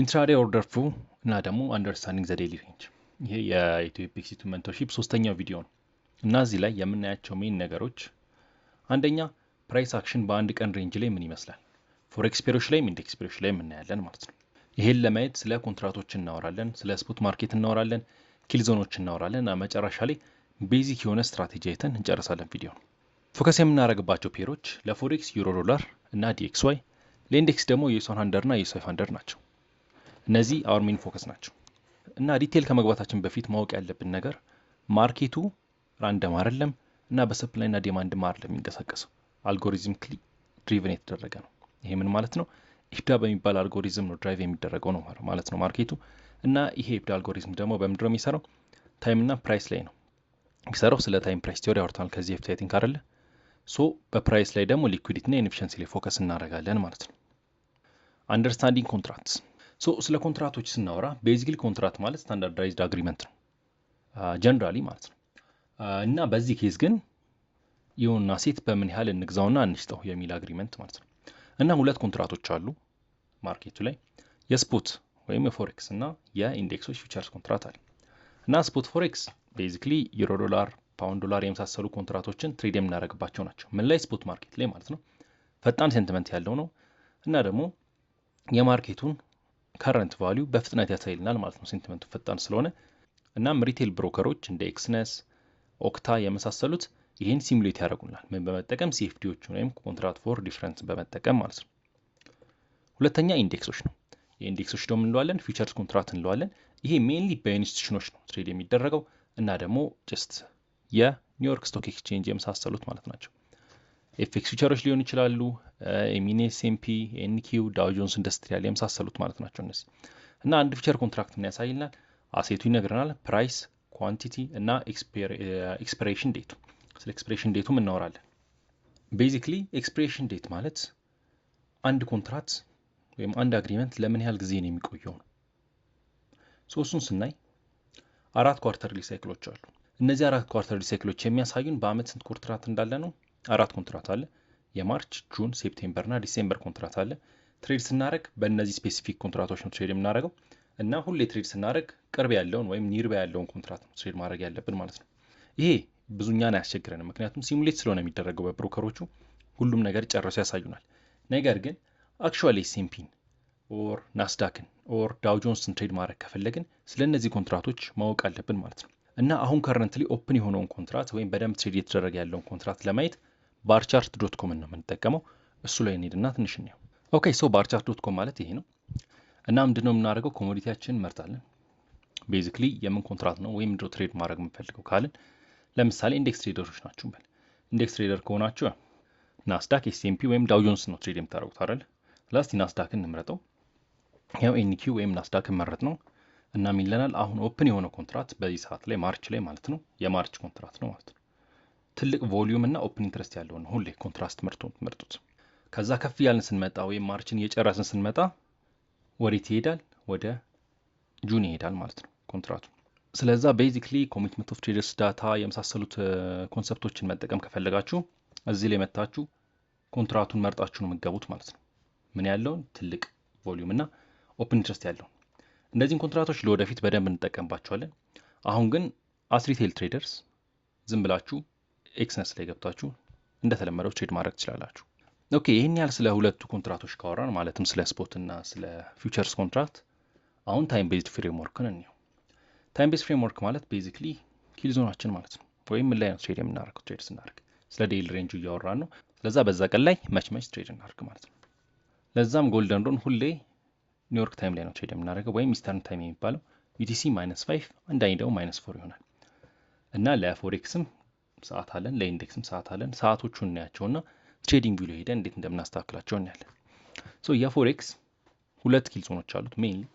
ኢንትራዴይ ኦርደር ፍሎ እና ደግሞ አንደርስታንዲንግ ዘ ዴይሊ ሬንጅ። ይሄ የኢትዮፒክስ ሜንቶርሺፕ ሶስተኛው ቪዲዮ ነው እና እዚህ ላይ የምናያቸው ሜን ነገሮች አንደኛ ፕራይስ አክሽን በአንድ ቀን ሬንጅ ላይ ምን ይመስላል፣ ፎሬክስ ፔሮች ላይም ኢንዴክስ ፔሮች ላይም እናያለን ማለት ነው። ይሄን ለማየት ስለ ኮንትራቶች እናወራለን፣ ስለ ስፖት ማርኬት እናወራለን፣ ኪልዞኖች እናወራለን እና መጨረሻ ላይ ቤዚክ የሆነ ስትራቴጂ አይተን እንጨርሳለን ቪዲዮ። ፎከስ የምናደርግባቸው ፔሮች ለፎሬክስ ዩሮ ዶላር እና ዲኤክስዋይ፣ ለኢንዴክስ ደግሞ ዩኤስ 100 እና ዩኤስ 500 ናቸው። እነዚህ አወር ሜን ፎከስ ናቸው እና ዲቴል ከመግባታችን በፊት ማወቅ ያለብን ነገር ማርኬቱ ራንደም አይደለም እና በሰፕላይ እና ዲማንድ አይደለም የሚንቀሳቀሰው፣ አልጎሪዝሚክሊ ድሪቨን የተደረገ ነው። ይሄ ምን ማለት ነው? ኢፍዳ በሚባል አልጎሪዝም ነው ድራይቭ የሚደረገው ነው ማለት ነው ማርኬቱ። እና ይሄ ኢፍዳ አልጎሪዝም ደግሞ በምንድን ነው የሚሰራው? ታይም እና ፕራይስ ላይ ነው የሚሰራው። ስለ ታይም ፕራይስ ቲዮሪ አውርተናል ከዚህ በፊት አይቲንክ አይደለ? ሶ በፕራይስ ላይ ደግሞ ሊኩዊዲቲ እና ኢንኤፊሽንሲ ላይ ፎከስ እናደርጋለን ማለት ነው። አንደርስታንዲንግ ኮንትራክትስ። ሶ ስለ ኮንትራክቶች ስናወራ ቤዚክሊ ኮንትራክት ማለት ስታንዳርዳይዝድ አግሪመንት ነው ጀነራሊ ማለት ነው። እና በዚህ ኬዝ ግን የሆነ ሴት በምን ያህል እንግዛውና እንሽጠው የሚል አግሪመንት ማለት ነው። እና ሁለት ኮንትራክቶች አሉ ማርኬቱ ላይ፣ የስፖት ወይም የፎሬክስ እና የኢንዴክሶች ፊውቸርስ ኮንትራክት አለ። እና ስፖት ፎሬክስ ቤዚክሊ ዩሮ ዶላር፣ ፓውንድ ዶላር የመሳሰሉ ኮንትራክቶችን ትሬድ የምናደርግባቸው ናቸው። ምን ላይ? ስፖት ማርኬት ላይ ማለት ነው። ፈጣን ሴንቲመንት ያለው ነው እና ደግሞ የማርኬቱን ከረንት ቫሊዩ በፍጥነት ያሳይልናል ማለት ነው ሴንቲመንቱ ፈጣን ስለሆነ። እናም ሪቴል ብሮከሮች እንደ ኤክስነስ፣ ኦክታ የመሳሰሉት ይህን ሲሙሌት ያደርጉናል። ምን በመጠቀም? ሲኤፍዲዎችን ወይም ኮንትራክት ፎር ዲፍረንስ በመጠቀም ማለት ነው። ሁለተኛ ኢንዴክሶች ነው። የኢንዴክሶች ደግሞ እንለዋለን ፊውቸርስ ኮንትራክት እንለዋለን። ይሄ ሜንሊ በኢንስቲቱሽኖች ነው ትሬድ የሚደረገው እና ደግሞ ጀስት የኒውዮርክ ስቶክ ኤክስቼንጅ የመሳሰሉት ማለት ናቸው። ኤፍኤክስ ፊውቸሮች ሊሆኑ ይችላሉ፣ ኤሚኔ፣ ኤስኤምፒ፣ ኤንኪው፣ ዳው ጆንስ ኢንዱስትሪያል የመሳሰሉት ማለት ናቸው እነዚህ። እና አንድ ፊውቸር ኮንትራክት ምን ያሳይልናል? አሴቱ ይነግረናል፣ ፕራይስ፣ ኳንቲቲ እና ኤክስፒሬሽን ዴቱ። ስለ ኤክስፒሬሽን ዴቱም እናወራለን። ቤዚክሊ ኤክስፒሬሽን ዴት ማለት አንድ ኮንትራክት ወይም አንድ አግሪመንት ለምን ያህል ጊዜ ነው የሚቆየው ነው። እሱን ስናይ 4 ኳርተርሊ ሳይክሎች አሉ። እነዚህ 4 ኳርተርሊ ሳይክሎች የሚያሳዩን በአመት ስንት ኮንትራክት እንዳለ ነው። 4 ኮንትራክት አለ። የማርች፣ ጁን፣ ሴፕቴምበር እና ዲሴምበር ኮንትራክት አለ። ትሬድ ስናደርግ በእነዚህ ስፔሲፊክ ኮንትራክቶች ነው ትሬድ የምናደርገው እና ሁሌ ትሬድ ስናደርግ ቅርብ ያለውን ወይም ኒርባ ያለውን ኮንትራክት ነው ትሬድ ማድረግ ያለብን ማለት ነው። ይሄ ብዙኛን አያስቸግረንም፣ ምክንያቱም ሲሙሌት ስለሆነ የሚደረገው በብሮከሮቹ ሁሉም ነገር ጨርሶ ያሳዩናል። ነገር ግን አክቹዋሊ ኤስኤምፒን ኦር ናስዳክን ኦር ዳው ጆንስን ትሬድ ማድረግ ከፈለግን ስለ እነዚህ ኮንትራክቶች ማወቅ አለብን ማለት ነው። እና አሁን ከረንትሊ ኦፕን የሆነውን ኮንትራክት ወይም በደንብ ትሬድ እየተደረገ ያለውን ኮንትራክት ለማየት ባርቻርት ዶት ኮም ነው የምንጠቀመው። እሱ ላይ እንሄድና ትንሽ እንየው። ኦኬ ሶ ባርቻርት ዶት ኮም ማለት ይሄ ነው። እና ምንድነው የምናደርገው? ኮሞዲቲያችንን እንመርጣለን። ቤዚክሊ የምን ኮንትራክት ነው ወይም ምንድነው ትሬድ ማድረግ የምንፈልገው ካልን ለምሳሌ ኢንዴክስ ትሬደሮች ናችሁ በል። ኢንዴክስ ትሬደር ከሆናችሁ ናስዳክ፣ ኤስኤምፒ ወይም ዳው ጆንስ ነው ትሬድ የምታደርጉት አይደል? ላስቲ ናስዳክን እንምረጠው። ያው ኤንኪው ወይም ናስዳክን መረጥ ነው እና ሚለናል አሁን ኦፕን የሆነ ኮንትራክት በዚህ ሰዓት ላይ ማርች ላይ ማለት ነው። የማርች ኮንትራክት ነው ማለት ነው። ትልቅ ቮሊዩም እና ኦፕን ኢንትረስት ያለው ነው ሁሌ ኮንትራክት መርጡት። ከዛ ከፍ ያልን ስንመጣ ወይም ማርችን እየጨረስን ስንመጣ ወዴት ይሄዳል? ወደ ጁን ይሄዳል ማለት ነው ኮንትራክቱ። ስለዛ ቤዚክሊ ኮሚትመንት ኦፍ ትሬደርስ ዳታ የመሳሰሉት ኮንሰፕቶችን መጠቀም ከፈለጋችሁ እዚህ ላይ መታችሁ ኮንትራክቱን መርጣችሁ ነው የምትገቡት ማለት ነው። ምን ያለውን? ትልቅ ቮሊዩም እና ኦፕን ኢንትረስት ያለው። እነዚህን ኮንትራክቶች ለወደፊት በደንብ እንጠቀምባቸዋለን። አሁን ግን አስ ሪቴል ትሬደርስ ዝም ብላችሁ ኤክስነስ ላይ ገብታችሁ እንደተለመደው ትሬድ ማድረግ ትችላላችሁ። ኦኬ ይህን ያህል ስለ ሁለቱ ኮንትራክቶች ካወራን ማለትም ስለ ስፖት እና ስለ ፊውቸርስ ኮንትራክት፣ አሁን ታይም ቤዝድ ፍሬምወርክን እንየው። ታይም ቤዝድ ፍሬምወርክ ማለት ቤዚክሊ ኪል ዞናችን ማለት ነው። ወይም ምን ላይ ነው ትሬድ የምናደርገው? ትሬድ ስናደርግ ስለ ዴይሊ ሬንጁ እያወራን ነው። ስለዛ በዛ ቀን ላይ መች ትሬድ እናደርግ ማለት ነው። ለዛም ጎልደን ሮን ሁሌ ኒውዮርክ ታይም ላይ ነው ትሬድ የምናደርገው ወይም ኢስተርን ታይም የሚባለው ዩቲሲ -5 አንዳንዴ ደግሞ -4 ይሆናል። እና ለፎሬክስም ሰዓት አለን፣ ለኢንዴክስም ሰዓት አለን። ሰዓቶቹን እናያቸውና ትሬዲንግ ቪው ላይ ሄደን እንዴት እንደምናስተካክላቸው እናያለን። ሶ የፎሬክስ ሁለት ኪል ዞኖች አሉት ሜይንሊ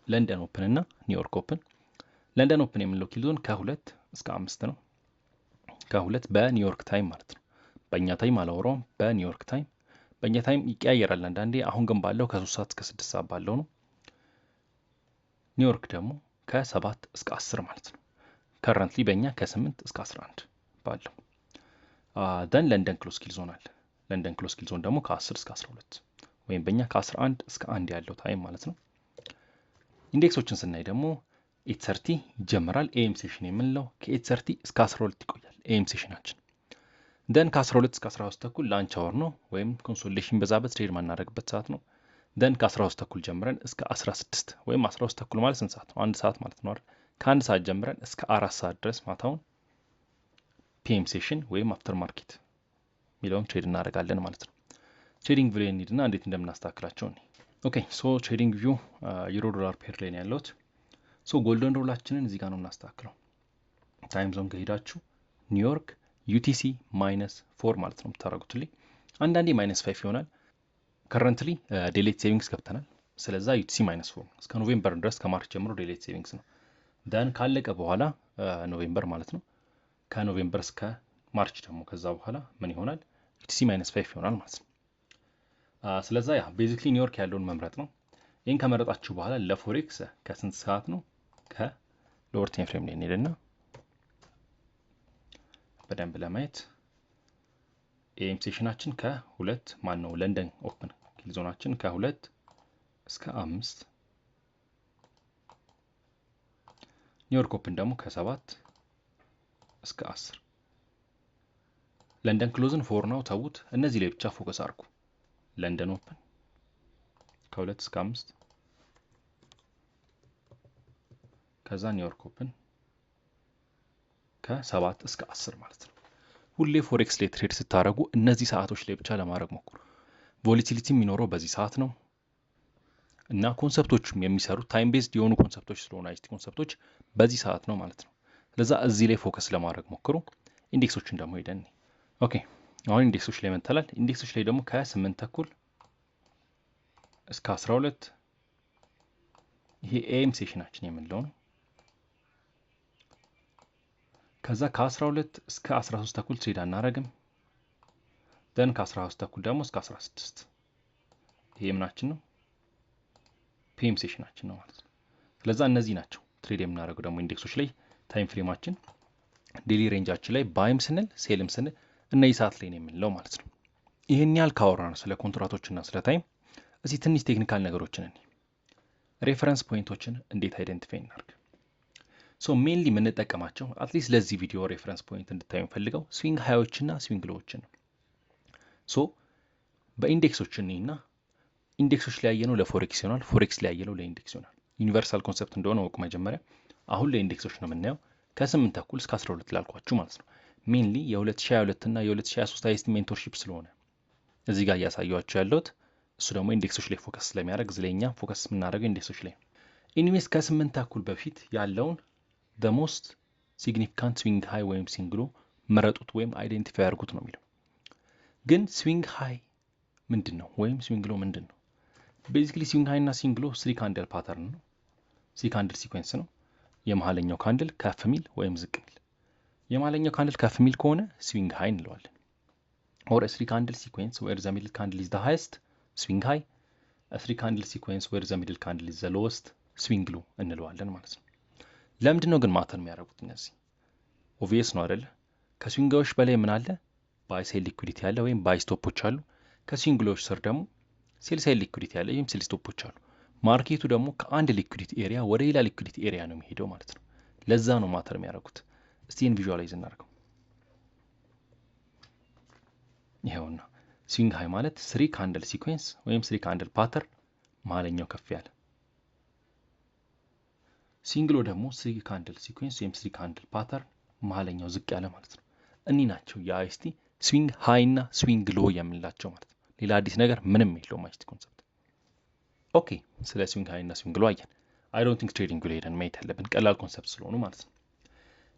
ለንደን ኦፕን እና ኒውዮርክ ኦፕን። ለንደን ኦፕን የምንለው ኪል ዞን ከ2 እስከ 5 ነው። ከ2 በኒውዮርክ ታይም ማለት ነው። በእኛ ታይም አላወራውም፣ በኒውዮርክ ታይም። በእኛ ታይም ይቀያየራል አንዳንዴ። አሁን ግን ባለው ከ3 ሰዓት እስከ 6 ሰዓት ባለው ነው። ኒውዮርክ ደግሞ ከ7 እስከ 10 ማለት ነው። ከረንትሊ በእኛ ከ8 እስከ 11 ባለው። ደን ለንደን ክሎዝ ኪል ዞን አለ። ለንደን ክሎዝ ኪል ዞን ደግሞ ከ10 እስከ 12 ወይም በእኛ ከ11 እስከ 1 ያለው ታይም ማለት ነው። ኢንዴክሶችን ስናይ ደግሞ 8:30 ይጀምራል። ኤኤም ሴሽን የምንለው ከ8:30 እስከ 12 ይቆያል ኤኤም ሴሽናችን። ደን ከ12 እስከ 13 ተኩል ላንች አወር ነው ወይም ኮንሶሌሽን በዛበት ትሬድ ማናደርግበት ሰዓት ነው። ደን ከ13 ተኩል ጀምረን እስከ 16 ወይም 13 ተኩል ማለት ስንት ሰዓት ነው? 1 ሰዓት ማለት ነው አይደል? ከ1 ሰዓት ጀምረን እስከ 4 ሰዓት ድረስ ማታውን ፒኤም ሴሽን ወይም አፍተር ማርኬት የሚለውን ትሬድ እናደርጋለን ማለት ነው። ትሬዲንግ ቪው እንሂድና እንዴት እንደምናስተካክላቸው ነው። ኦኬ ሶ ትሬዲንግ ቪው ዩሮ ዶላር ፔር ላይ ነው ያለሁት። ሶ ጎልደን ሩላችንን እዚህ ጋር ነው የምናስተካክለው። ታይም ዞን ከሄዳችሁ ኒውዮርክ ዩቲሲ -4 ማለት ነው የምታደርጉትልኝ። አንዳንዴ -5 ይሆናል። ከረንትሊ ዴሌት ሴቪንግስ ገብተናል። ስለዛ ዩቲሲ -4 እስከ ኖቬምበር ድረስ ከማርች ጀምሮ ዴሌት ሴቪንግስ ነው። ደን ካለቀ በኋላ ኖቬምበር ማለት ነው። ከኖቬምበር እስከ ማርች ደግሞ ከዛ በኋላ ምን ይሆናል? ዩቲሲ -5 ይሆናል ማለት ነው። ስለዛ ያ ቤዚክሊ ኒውዮርክ ያለውን መምረጥ ነው። ይህን ከመረጣችሁ በኋላ ለፎሬክስ ከስንት ሰዓት ነው? ከሎወር ታይም ፍሬም ላይ እንሄድና በደንብ ለማየት ኤኤም ሴሽናችን ከ2 ማን ነው ለንደን ኦፕን ኪል ዞናችን ከ2 እስከ 5፣ ኒውዮርክ ኦፕን ደግሞ ከ7 እስከ 10። ለንደን ክሎዝን ፎር ነው ተውት። እነዚህ ላይ ብቻ ፎከስ አድርጉ። ለንደን ኦፕን ከ2 እስከ 5፣ ከዛ ኒውዮርክ ኦፕን ከ7 እስከ 10 ማለት ነው። ሁሌ ፎሬክስ ላይ ትሬድ ስታደርጉ እነዚህ ሰዓቶች ላይ ብቻ ለማድረግ ሞክሩ። ቮላቲሊቲ የሚኖረው በዚህ ሰዓት ነው እና ኮንሰፕቶችም የሚሰሩት ታይም ቤዝድ የሆኑ ኮንሰፕቶች ስለሆነ አይሲቲ ኮንሰፕቶች በዚህ ሰዓት ነው ማለት ነው። ስለዛ እዚህ ላይ ፎከስ ለማድረግ ሞክሩ። ኢንዴክሶችን ደግሞ ሄደን ኦኬ አሁን ኢንዴክሶች ላይ መተላል። ኢንዴክሶች ላይ ደግሞ ከ8 ተኩል እስከ 12 ይሄ ኤኤም ሴሽናችን የምንለው ነው። ከዛ ከ12 እስከ 13 ተኩል ትሬድ አናረግም። ደን ከ13 ተኩል ደግሞ እስከ 16 ይሄ ምናችን ነው? ፒኤም ሴሽናችን ነው ማለት ነው። ስለዛ እነዚህ ናቸው ትሬድ የምናደርገው ደግሞ ኢንዴክሶች ላይ ታይም ፍሬማችን ዴሊ ሬንጃችን ላይ ባይም ስንል ሴልም ስንል እነዚህ ሰዓት ላይ ነው የምንለው ማለት ነው። ይሄን ያህል ካወራን ስለ ኮንትራቶችና ስለ ታይም እዚህ ትንሽ ቴክኒካል ነገሮችን እኔ ሬፈረንስ ፖይንቶችን እንዴት አይደንቲፋይ እናድርግ። ሶ ሜንሊ የምንጠቀማቸው አትሊስት ለዚህ ቪዲዮ ሬፈረንስ ፖይንት እንድታዩ ፈልገው ስዊንግ ሃዮችና ስዊንግ ሎዎችን ነው። ሶ በኢንዴክሶችን እና ኢንዴክሶች ላይ ያየነው ለፎሬክስ ይሆናል፣ ፎሬክስ ላይ ያየነው ለኢንዴክስ ይሆናል። ዩኒቨርሳል ኮንሰፕት እንደሆነ ወቁ መጀመሪያ። አሁን ለኢንዴክሶች ነው የምናየው ከ8 ተኩል እስከ 12 ላልኳችሁ ማለት ነው። ሜንሊ የ2022 እና የ2023 አይሲቲ ሜንቶርሺፕ ስለሆነ እዚህ ጋር እያሳየኋችሁ ያለሁት እሱ ደግሞ ኢንዴክሶች ላይ ፎከስ ስለሚያደርግ ዝለኛ ፎከስ የምናደርገው ኢንዴክሶች ላይ። ኢኒዌይስ ከ8 ተኩል በፊት ያለውን the most significant swing high ወይም ስዊንግ ሎ መረጡት ወይም አይዴንቲፋይ አድርጉት ነው የሚለው። ግን ስዊንግ ሃይ ምንድን ነው ወይም ስዊንግ ሎ ምንድን ነው? ቤዚክሊ ስዊንግ ሃይ እና ስዊንግ ሎ 3 ካንድል ፓተርን ነው። 3 ካንድል ሲኩዌንስ ነው። የመሀለኛው ካንድል ከፍ ሚል ወይም ዝቅ ሚል። የመሀለኛው ካንድል ከፍ ሚል ከሆነ ስዊንግ ሃይ እንለዋለን። or a 3 candle sequence where the middle candle is the highest swing high, a 3 candle sequence where the middle candle is the lowest swing low እንለዋለን ማለት ነው። ለምንድን ነው ግን ማተር የሚያደርጉት እነዚህ? ኦብቪየስ ነው አይደለ? ከስዊንግ ሎዎች በላይ ምን አለ? ባይ ሴል ሊኩዊዲቲ አለ ወይም ባይ ስቶፖች አሉ። ከስዊንግ ሎዎች ስር ደግሞ ሴል ሳይድ ሊኩዊዲቲ አለ ወይም ሴል ስቶፖች አሉ። ማርኬቱ ደግሞ ከአንድ ሊኩዊዲቲ ኤሪያ ወደ ሌላ ሊኩዊዲቲ ኤሪያ ነው የሚሄደው ማለት ነው። ለዛ ነው ማተር የሚያደርጉት። እስቲ ይህን ቪዥዋላይዝ እናድርገው። ይሄውና ስዊንግ ሃይ ማለት 3 ካንድል ሲኩዌንስ ወይም 3 ካንድል ፓተርን መሀለኛው ከፍ ያለ፣ ስዊንግ ሎ ደግሞ 3 ካንድል ሲኩዌንስ ወይም 3 ካንድል ፓተርን መሀለኛው ዝቅ ያለ ማለት ነው። እኒህ ናቸው የአይሲቲ ስዊንግ ሃይ እና ስዊንግ ሎ የምንላቸው ማለት ነው። ሌላ አዲስ ነገር ምንም የለውም አይሲቲ ኮንሰፕት። ኦኬ ስለ ስዊንግ ሃይ እና ስዊንግ ሎ አየን። አይ ዶንት ቲንክ ትሬዲንግ ላይ ሄደን ማየት ያለብን ቀላል ኮንሰፕት ስለሆኑ ማለት ነው።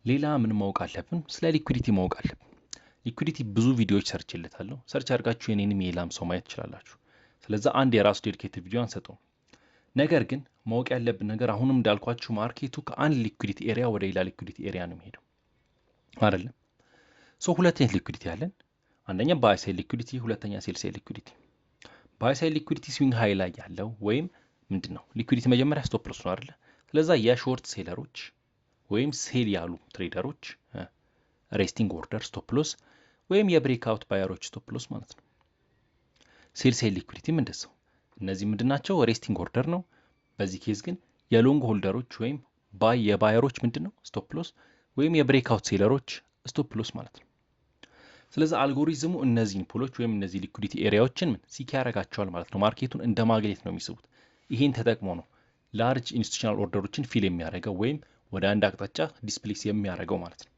ሌላ ምን ማወቅ አለብን? ስለ ሊኩዊዲቲ ማወቅ አለብን። ሊኩዊዲቲ ብዙ ቪዲዮዎች ሰርች ይልታለሁ። ሰርች አድርጋችሁ የኔንም የላም ሰው ማየት ትችላላችሁ። ስለዛ አንድ የራሱ ዴዲኬትድ ቪዲዮ አንሰጠውም። ነገር ግን ማወቅ ያለብን ነገር አሁንም እንዳልኳችሁ ማርኬቱ ከአንድ ሊኩዊዲቲ ኤሪያ ወደ ሌላ ሊኩዊዲቲ ኤሪያ ነው የሚሄደው አይደለም። ሶ ሁለት አይነት ሊኩዊዲቲ አለን። አንደኛ ባይ ሳይድ ሊኩዊዲቲ፣ ሁለተኛ ሴል ሳይድ ሊኩዊዲቲ። ባይ ሳይድ ሊኩዊዲቲ ስዊንግ ሃይ ላይ ያለው ወይም ምንድነው ሊኩዊዲቲ መጀመሪያ ስቶፕ ሎስ ነው አይደለ? ስለዛ የሾርት ሴለሮች ወይም ሴል ያሉ ትሬደሮች ሬስቲንግ ኦርደር ስቶፕ ሎስ ወይም የብሬክ አውት ባየሮች ስቶፕ ሎስ ማለት ነው። ሴል ሳይድ ሊኩዊዲቲም እንደዛው እነዚህ ምንድናቸው? ሬስቲንግ ኦርደር ነው። በዚህ ኬዝ ግን የሎንግ ሆልደሮች ወይም የባየሮች ምንድን ነው? ስቶፕ ሎስ ወይም የብሬክአውት ሴለሮች ስቶፕ ሎስ ማለት ነው። ስለዚህ አልጎሪዝሙ እነዚህን ፑሎች ወይም እነዚህ ሊኩዲቲ ኤሪያዎችን ሲክ ያደርጋቸዋል ማለት ነው። ማርኬቱን እንደ ማግኔት ነው የሚስቡት። ይህን ተጠቅሞ ነው ላርጅ ኢንስቲቱሽናል ኦርደሮችን ፊል የሚያደርገው ወይም ወደ አንድ አቅጣጫ ዲስፕሌስ የሚያደርገው ማለት ነው።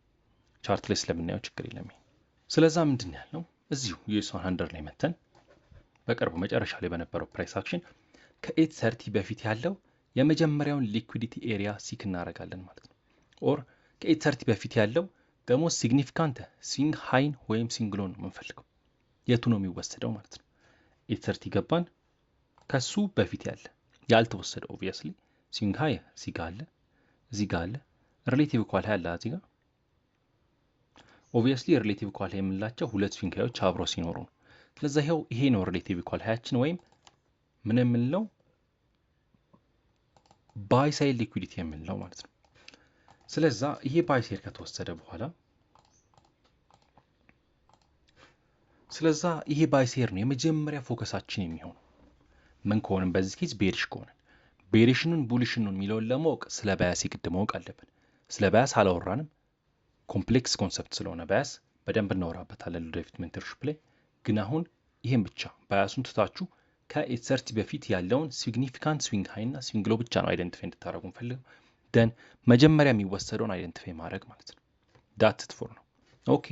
ቻርት ላይ ስለምናየው ችግር የለም። ስለዛ ምንድን ያልነው እዚሁ ዩኤስ 100 ላይ መተን በቅርቡ መጨረሻ ላይ በነበረው ፕራይስ አክሽን ከ830 በፊት ያለው የመጀመሪያውን ሊኩዲቲ ኤሪያ ሲክ እናደርጋለን ማለት ነው። ኦር ከ830 በፊት ያለው ደግሞ ሲግኒፊካንት ስዊንግ ሃይን ወይም ስዊንግ ሎን ነው የምንፈልገው። የቱ ነው የሚወሰደው ማለት ነው። 830 ገባን። ከሱ በፊት ያለ ያልተወሰደው ኦብቪየስሊ ስዊንግ ሃይ እዚህ ጋር አለ፣ እዚህ ጋር አለ። ሪሌቲቭ ኳል ሃይ አለ እዚህ ጋር። ኦብቪየስሊ ሪሌቲቭ ኳል ሃይ የምንላቸው ሁለት ስዊንግ ሃዮች አብረው ሲኖሩ ነው። ስለዚህ ይሄ ነው ሪሌቲቭ ኳል ሃያችን ወይም ምን የምንለው ባይ ሳይድ ሊኩዊዲቲ የምንለው ማለት ነው። ስለዛ ይሄ ባይ ሳይድ ከተወሰደ በኋላ ይሄ ባይ ሳይድ ነው የመጀመሪያ ፎከሳችን የሚሆነው። ምን ከሆነም በዚህ ኬዝ ቤሪሽ ከሆነ ቤሪሽኑን ቡሊሽኑን የሚለውን ለማወቅ ስለ ባያስ የግድ ማወቅ አለብን። ስለ ባያስ አላወራንም፣ ኮምፕሌክስ ኮንሰፕት ስለሆነ ባያስ በደንብ እናወራበታለን ወደፊት ሜንተርሺፕ ላይ። ግን አሁን ይሄን ብቻ ባያሱን ትታችሁ ከ830 በፊት ያለውን ሲግኒፊካንት ስዊንግ ሃይ እና ስዊንግ ሎ ብቻ ነው አይደንቲፋይ እንድታደርጉ እንፈልገው። ደን መጀመሪያ የሚወሰደውን አይደንቲፋይ ማድረግ ማለት ነው። ዳትት ፎር ነው። ኦኬ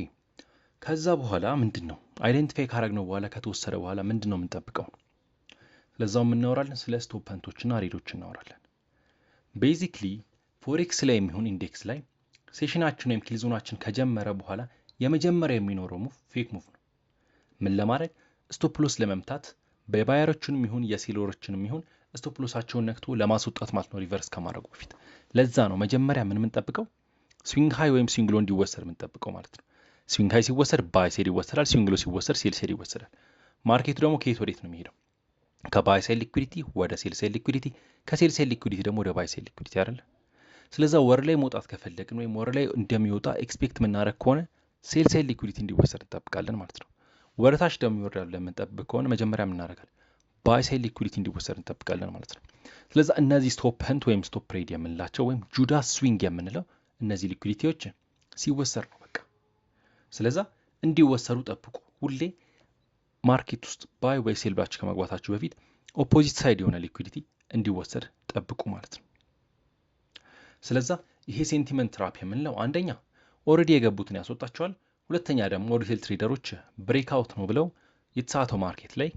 ከዛ በኋላ ምንድን ነው አይደንቲፋይ ካረግነው በኋላ ከተወሰደ በኋላ ምንድን ነው የምንጠብቀው? ስለዛው እናወራለን። ስለ ስቶፕ ፐንቶችና ሬዶች እናወራለን። ቤዚክሊ ፎሬክስ ላይ የሚሆን ኢንዴክስ ላይ ሴሽናችን ወይም ኪል ዞናችን ከጀመረ በኋላ የመጀመሪያ የሚኖረው ሙቭ ፌክ ሙቭ ነው። ምን ለማድረግ? ስቶፕ ሎስ ለመምታት በባየሮችንም ይሁን የሴለሮችንም ይሁን ስቶፕ ሎሳቸውን ነክቶ ለማስወጣት ማለት ነው፣ ሪቨርስ ከማድረጉ በፊት። ለዛ ነው መጀመሪያ ምን የምንጠብቀው? ስዊንግ ሃይ ወይም ስዊንግ ሎ እንዲወሰድ የምንጠብቀው ማለት ነው። ስዊንግ ሃይ ሲወሰድ ባይ ሳይድ ይወሰዳል፣ ስዊንግ ሎ ሲወሰድ ሴል ሳይድ ይወሰዳል። ማርኬቱ ደግሞ ከየት ወዴት ነው የሚሄደው? ከባይ ሳይድ ሊኩዊዲቲ ወደ ሴል ሳይድ ሊኩዊዲቲ፣ ከሴል ሳይድ ሊኩዊዲቲ ደግሞ ወደ ባይ ሳይድ ሊኩዊዲቲ አይደለ? ስለዛ ወር ላይ መውጣት ከፈለግን ወይም ወር ላይ እንደሚወጣ ኤክስፔክት የምናደርግ ከሆነ ሴል ሳይድ ሊኩዊዲቲ እንዲወሰድ እንጠብቃለን ማለት ነው። ወረታች ደግሞ ይወርዳል ለምንጠብቅ ከሆነ መጀመሪያ የምናደርጋል ባይ ሳይድ ሊኩዊዲቲ እንዲወሰድ እንጠብቃለን ማለት ነው። ስለዛ እነዚህ ስቶፕ ፐንት ወይም ስቶፕ ሬድ የምንላቸው ወይም ጁዳስ ስዊንግ የምንለው እነዚህ ሊኩዊዲቲዎች ሲወሰድ ነው በቃ። ስለዛ እንዲወሰዱ ጠብቁ። ሁሌ ማርኬት ውስጥ ባይ ወይ ሴል ብላችሁ ከመግባታችሁ በፊት ኦፖዚት ሳይድ የሆነ ሊኩዊዲቲ እንዲወሰድ ጠብቁ ማለት ነው። ስለዛ ይሄ ሴንቲመንት ትራፕ የምንለው አንደኛ ኦልሬዲ የገቡትን ያስወጣቸዋል፣ ሁለተኛ ደግሞ ሪቴል ትሬደሮች ብሬክአውት ነው ብለው የተሳተው ማርኬት ላይ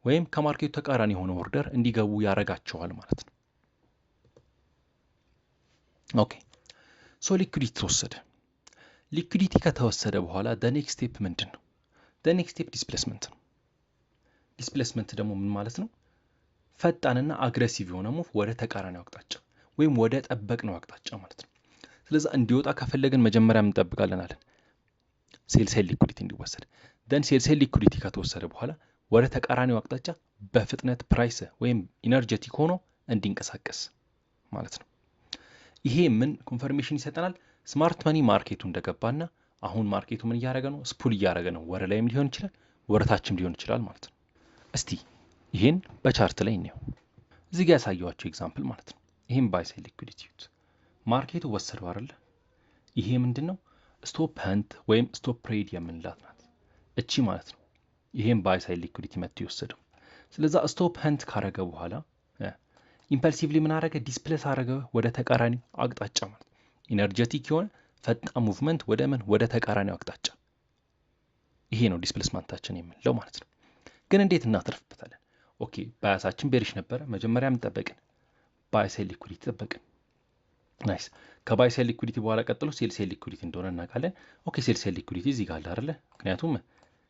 ወይም ከማርኬቱ ተቃራኒ የሆነ ኦርደር እንዲገቡ ያደርጋቸዋል ማለት ነው። ኦኬ ሶ ሊኩዊዲቲ ተወሰደ። ሊኩዊዲቲ ከተወሰደ በኋላ ኔክስት ስቴፕ ምንድን ነው? ኔክስት ስቴፕ ዲስፕሌስመንት ነው። ዲስፕሌስመንት ደግሞ ምን ማለት ነው? ፈጣንና አግሬሲቭ የሆነ ሙቭ ወደ ተቃራኒው አቅጣጫ ወይም ወደ ጠበቅነው አቅጣጫ ማለት ነው። ስለዚህ እንዲወጣ ከፈለግን መጀመሪያ እንጠብቃለን አለን ሴል ሳይድ ሊኩዊዲቲ እንዲወሰድ። ሴል ሳይድ ሊኩዊዲቲ ከተወሰደ በኋላ ወደ ተቃራኒው አቅጣጫ በፍጥነት ፕራይስ ወይም ኢነርጀቲክ ሆኖ እንዲንቀሳቀስ ማለት ነው። ይሄ ምን ኮንፈርሜሽን ይሰጠናል? ስማርት መኒ ማርኬቱ እንደገባና አሁን ማርኬቱ ምን እያደረገ ነው? ስፑል እያደረገ ነው። ወደ ላይም ሊሆን ይችላል፣ ወደ ታችም ሊሆን ይችላል ማለት ነው። እስቲ ይሄን በቻርት ላይ እንየው። እዚህ ጋር ያሳየኋቸው ኤግዛምፕል ማለት ነው። ይሄን ባይ ሳይድ ሊኩዊዲቲ ማርኬቱ ወሰደው አይደለ? ይሄ ምንድነው? ስቶፕ ፐንት ወይም ስቶፕ ሬድ የምንላት ናት እቺ ማለት ነው። ይሄን ባይ ሳይድ ሊኩዊዲቲ መጥቶ ይወሰደው። ስለዛ ስቶፕ ፐንት ካረገ በኋላ ኢምፐልሲቭሊ ምን አረገ? ዲስፕሌስ አረገ ወደ ተቃራኒ አቅጣጫ ማለት ኢነርጀቲክ የሆነ ፈጣን ሙቭመንት ወደ ምን? ወደ ተቃራኒው አቅጣጫ። ይሄ ነው ዲስፕሌስመንታችን የምንለው ማለት ነው። ግን እንዴት እናተርፍበታለን? ኦኬ ባያሳችን ቤሪሽ ነበረ። መጀመሪያ ምን ጠበቅን? ባይ ሳይድ ሊኩዊዲቲ ጠበቅን። ናይስ። ከባይ ሳይድ ሊኩዊዲቲ በኋላ ቀጥሎ ሴል ሳይድ ሊኩዊዲቲ እንደሆነ እናውቃለን። ኦኬ ሴል ሳይድ ሊኩዊዲቲ እዚህ ጋር አለ አይደለ? ምክንያቱም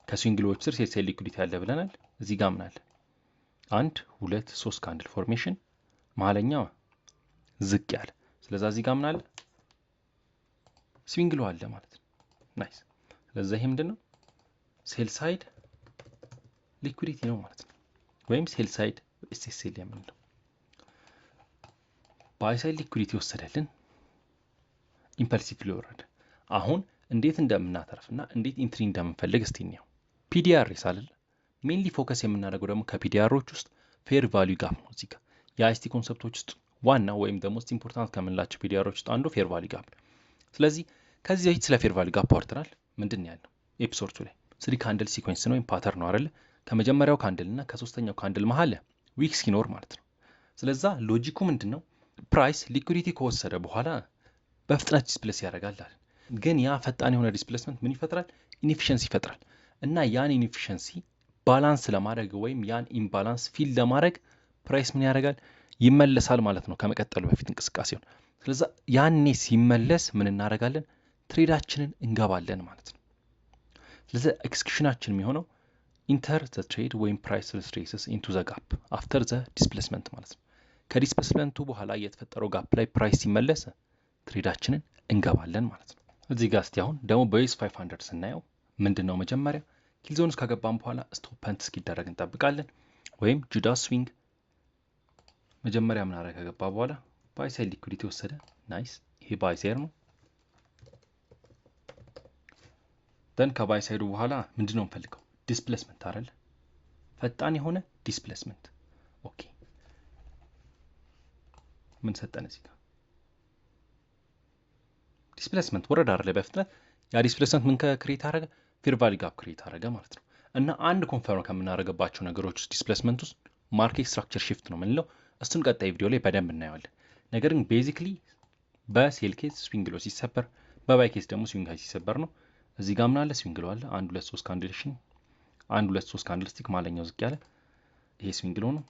ከስዊንግ ሎዎች ስር ሴል ሳይድ ሊኩዊዲቲ አለ ብለናል። እዚህ ጋር ምን አለ? 1 2 3 ካንድል ፎርሜሽን መሀለኛው ዝቅ ያለ። ስለዛ እዚህ ጋር ምን አለ? ስዊንግ ሎ አለ ማለት ነው። ናይስ። ስለዛ ይሄ ምንድነው? ሴል ሳይድ ሊኩዊዲቲ ነው ማለት ነው፣ ወይም ሴል ሳይድ ኤስኤስኤል የምንለው። ባይ ሳይድ ሊኩዊዲቲ ወሰደልን፣ ኢምፐልሲቭ ወረደ። አሁን እንዴት እንደምናተርፍና እንዴት ኢንትሪ እንደምንፈልግ እስቲ እንየው። ፒዲአር ይሳላል። ሜንሊ ፎከስ የምናደርገው ደግሞ ከፒዲአሮች ውስጥ ፌር ቫልዩ ጋፕ ነው። እዚህ ጋር የአይሲቲ ኮንሰፕቶች ውስጥ ዋና ወይም ደግሞ ሞስት ኢምፖርታንት ከምንላቸው ፒዲአሮች ውስጥ አንዱ ፌር ቫልዩ ጋፕ ነው። ስለዚህ ከዚህ በፊት ስለ ፌር ቫልዩ ጋፕ አውርተናል። ምንድን ነው ያለው? ኤፒሶድ 2 ላይ 3 ካንድል ሲኮንስ ነው ወይም ፓተርን ነው አይደል? ከመጀመሪያው ካንድል እና ከሶስተኛው ካንድል መሀል ዊክ ሲኖር ማለት ነው። ስለዛ ሎጂኩ ምንድን ነው? ፕራይስ ሊኩዊዲቲ ከወሰደ በኋላ በፍጥነት ዲስፕሌስ ያደርጋል። ግን ያ ፈጣን የሆነ ዲስፕሌስመንት ምን ይፈጥራል? ኢንኤፊሽንሲ ይፈጥራል። እና ያን ኢንኤፊሽንሲ ባላንስ ለማድረግ ወይም ያን ኢምባላንስ ፊል ለማድረግ ፕራይስ ምን ያደርጋል? ይመለሳል ማለት ነው ከመቀጠሉ በፊት እንቅስቃሴውን። ስለዛ ያኔ ሲመለስ ምን እናደርጋለን? ትሬዳችንን እንገባለን ማለት ነው። ስለዚ ኤክስኪዩሽናችን የሚሆነው ኢንተር ዘ ትሬድ ወይም ፕራይስ ሪትሬስስ ኢንቱ ዘ ጋፕ አፍተር ዘ ዲስፕሌስመንት ማለት ነው። ከዲስፕሌስመንቱ በኋላ የተፈጠረው ጋፕ ላይ ፕራይስ ሲመለስ ትሬዳችንን እንገባለን ማለት ነው። እዚህ ጋር እስቲ አሁን ደግሞ በዩኤስ 500 ስናየው ምንድን ነው መጀመሪያ ኪል ዞን ውስጥ ከገባን በኋላ ስቶፕ ፐንት እስኪደረግ እንጠብቃለን። ወይም ጁዳስ ስዊንግ መጀመሪያ ምን አደረገ? ከገባ በኋላ ባይ ሳይድ ሊኩዊዲቲ ወሰደ። ናይስ፣ ይሄ ባይ ሳይድ ነው። ደን ከባይ ሳይዱ በኋላ ምንድነው እንፈልገው? ዲስፕሌስመንት አይደል? ፈጣን የሆነ ዲስፕሌስመንት። ኦኬ ምን ሰጠን እዚህ ጋር? ዲስፕሌስመንት ወረዳ አይደለ? በፍጥነት ያ ዲስፕሌስመንት ምን ክሬት አደረገ? ፌር ቫልዩ ጋፕ ክሬት አደረገ ማለት ነው። እና አንድ ኮንፈርም ከምናደርግባቸው ነገሮች ውስጥ ዲስፕሌስመንት ውስጥ ማርኬት ስትራክቸር ሽፍት ነው የምንለው። እሱን ቀጣይ ቪዲዮ ላይ በደንብ እናየዋለን። ነገር ግን ቤዚክሊ በሴል ኬዝ ስዊንግ ሎ ሲሰበር፣ በባይ ኬዝ ደግሞ ስዊንግ ሃይ ሲሰበር ነው። እዚህ ጋር ምን አለ? ስዊንግ ሎ አለ። 1 2 3 ካንድልሽን 1 2 3 ካንድልስቲክ ማለኛው ዝቅ ያለ ይሄ ስዊንግ ሎ ነው።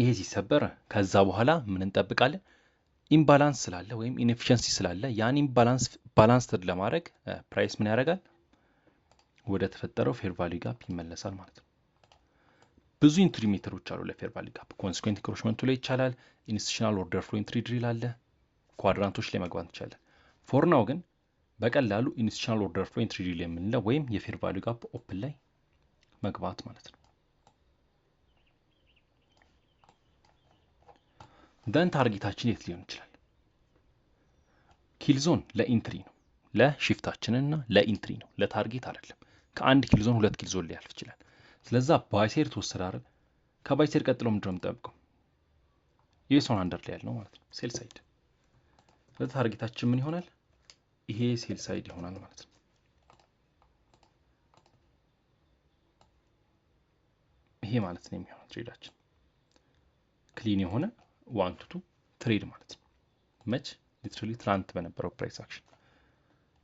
ይሄ ሲሰበር ከዛ በኋላ ምን እንጠብቃለን? ኢምባላንስ ስላለ ወይም ኢንኤፊሽንሲ ስላለ ያን ኢምባላንስ ባላንስድ ለማድረግ ፕራይስ ምን ያደርጋል? ወደ ተፈጠረው ፌር ቫልዩ ጋፕ ይመለሳል ማለት ነው። ብዙ ኢንትሪ ሜተሮች አሉ ለፌር ቫልዩ ጋፕ። ኮንሲኩዌንት ኢንክሮችመንቱ ላይ ይቻላል። ኢንስቲቱሽናል ኦርደር ፍሎ ኢንትሪ ድሪል አለ። ኳድራንቶች ላይ መግባት ይቻላል። ፎር ናው ግን በቀላሉ ኢንስቲቱሽናል ኦርደር ፍሎ ኢንትሪ ድሪል የምንለው ወይም የፌር ቫልዩ ጋፕ ኦፕን ላይ መግባት ማለት ነው። ደን ታርጌታችን የት ሊሆን ይችላል? ኪል ዞን ለኢንትሪ ነው፣ ለሺፍታችንና ለኢንትሪ ነው፣ ለታርጌት አይደለም። ከአንድ ኪል ዞን 2 ኪል ዞን ሊያልፍ ይችላል። ስለዛ ባይ ሳይድ ተወሰደ አይደል? ከባይ ሳይድ ቀጥሎ ምንድን ነው የምንጠብቀው? ዩኤስ 100 ላይ ያለው ማለት ነው ሴል ሳይድ። ስለዚህ ታርጌታችን ምን ይሆናል? ይሄ ሴል ሳይድ ይሆናል ማለት ነው። ይሄ ማለት ነው የሚሆነው ትሬዳችን ክሊን የሆነ 1 to 2 ትሬድ ማለት ነው። መች ሊትራሊ ትላንት በነበረው ፕራይስ አክሽን።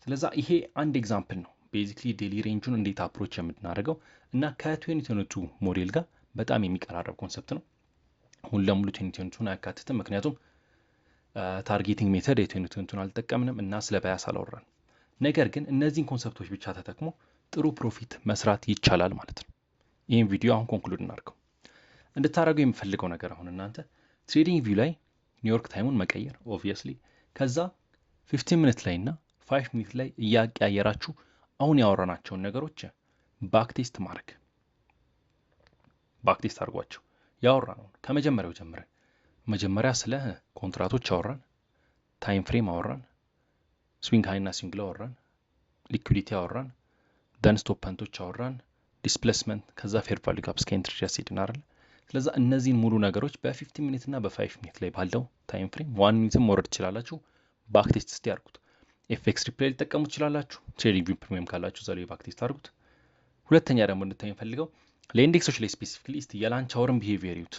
ስለዛ ይሄ አንድ ኤግዛምፕል ነው ቤዚክሊ ዴሊ ሬንጁን እንዴት አፕሮች የምናደርገው እና ከ2022 ሞዴል ጋር በጣም የሚቀራረብ ኮንሰፕት ነው። ሙሉ ለሙሉ 2022 አያካትትም፣ ምክንያቱም ታርጌቲንግ ሜተድ የ2022 አልተጠቀምንም እና ስለ ባያስ አላወራን። ነገር ግን እነዚህን ኮንሰፕቶች ብቻ ተጠቅሞ ጥሩ ፕሮፊት መስራት ይቻላል ማለት ነው። ይህን ቪዲዮ አሁን ኮንክሉድ እናድርገው። እንድታደርገው የምፈልገው ነገር አሁን እናንተ ትሬዲንግ ቪው ላይ ኒውዮርክ ታይሙን መቀየር ኦብቪየስሊ፣ ከዛ 15 ሚኒት ላይ እና 5 ሚኒት ላይ እያቀያየራችሁ አሁን ያወራናቸውን ነገሮች ባክቴስት ማድረግ። ባክቴስት አድርጓቸው። ያወራነው ከመጀመሪያው ጀምረን መጀመሪያ ስለ ኮንትራቶች አወራን፣ ታይም ፍሬም አወራን፣ ስዊንግ ሃይ እና ስዊንግ ሎ አወራን፣ ሊኩዊዲቲ አወራን፣ ደን ስቶፕ ፐንቶች አወራን፣ ዲስፕሌስመንት፣ ከዛ ፌር ቫልዩ ጋፕ እስከ ኢንትሪ ድረስ ሄድን አይደል? ስለዛ እነዚህን ሙሉ ነገሮች በ15 ሚኒት እና በ5 ሚኒት ላይ ባለው ታይም ፍሬም 1 ሚኒትም መውረድ ትችላላችሁ። ባክቴስት እስቲ አድርጉት። ኤፍኤክስ ሪፕላይ ሊጠቀሙ ትችላላችሁ። ትሬዲንግ ቪው ፕሪሚየም ካላችሁ ዛሬ ባክቴስት አድርጉት። ሁለተኛ ደግሞ እንድታይ የምፈልገው ለኢንዴክሶች ላይ ስፔሲፊክሊ እስቲ የላንች አወርን ቢሄቪየር ይዩት።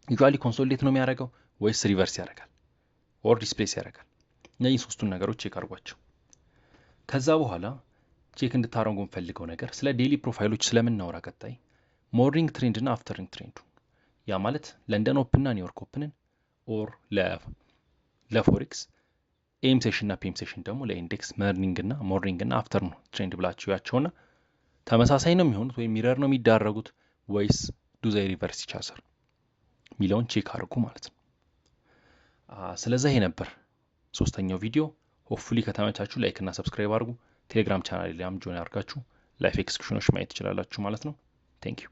ዩጁዋሊ ኮንሶሊዴት ነው የሚያደርገው ወይስ ሪቨርስ ያደርጋል ኦር ዲስፕሌስ ያደርጋል? እነዚህ ሶስቱን ነገሮች ቼክ አድርጓቸው። ከዛ በኋላ ቼክ እንድታረጉ የምፈልገው ነገር ስለ ዴሊ ፕሮፋይሎች ስለምናወራ ቀጣይ ሞርኒንግ ትሬንድ እና አፍተርኒንግ ትሬንዱ፣ ያ ማለት ለንደን ኦፕን እና ኒውዮርክ ኦፕንን ኦር ለፎሬክስ ኤም ሴሽን እና ፒኤም ሴሽን ደግሞ ለኢንዴክስ ሞርኒንግ እና አፍተርኑን ትሬንድ ብላችሁ ያቸውና ተመሳሳይ ነው የሚሆኑት ወይም ሚረር ነው የሚዳረጉት ወይስ ዱ ዘይ ሪቨርስ ኢች አዘር ሚለውን ቼክ አድርጉ ማለት ነው። ስለዚህ ይሄ ነበር ሶስተኛው ቪዲዮ። ሆፕፉሊ ከተመቻችሁ ላይክ እና ሰብስክራይብ አድርጉ። ቴሌግራም ቻናል ላይም ጆይን አድርጋችሁ ላይፍ ኤክስኪዩሽኖች ማየት ትችላላችሁ ማለት ነው። ቴንክ ዩ